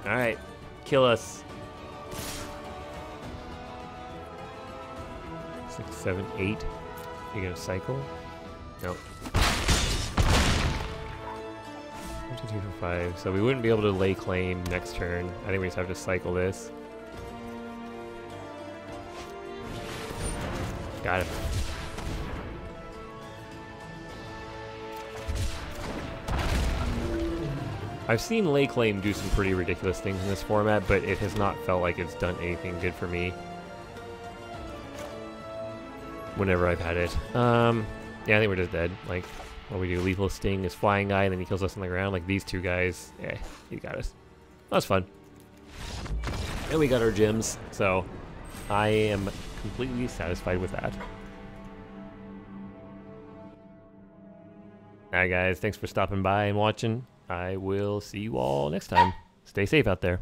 Alright, kill us. 6, 7, 8. You gonna cycle? Nope. 1, 2, 3, 4, 5. So we wouldn't be able to lay claim next turn. I think we just have to cycle this. Got it. I've seen lay claim do some pretty ridiculous things in this format, but it has not felt like it's done anything good for me whenever I've had it. Yeah, I think we're just dead. Like, what we do, Lethal Sting is flying guy, and then he kills us on the ground. Like, these 2 guys, yeah, he got us. That was fun. And we got our gems, so I am completely satisfied with that. Alright guys, thanks for stopping by and watching. I will see you all next time. Stay safe out there.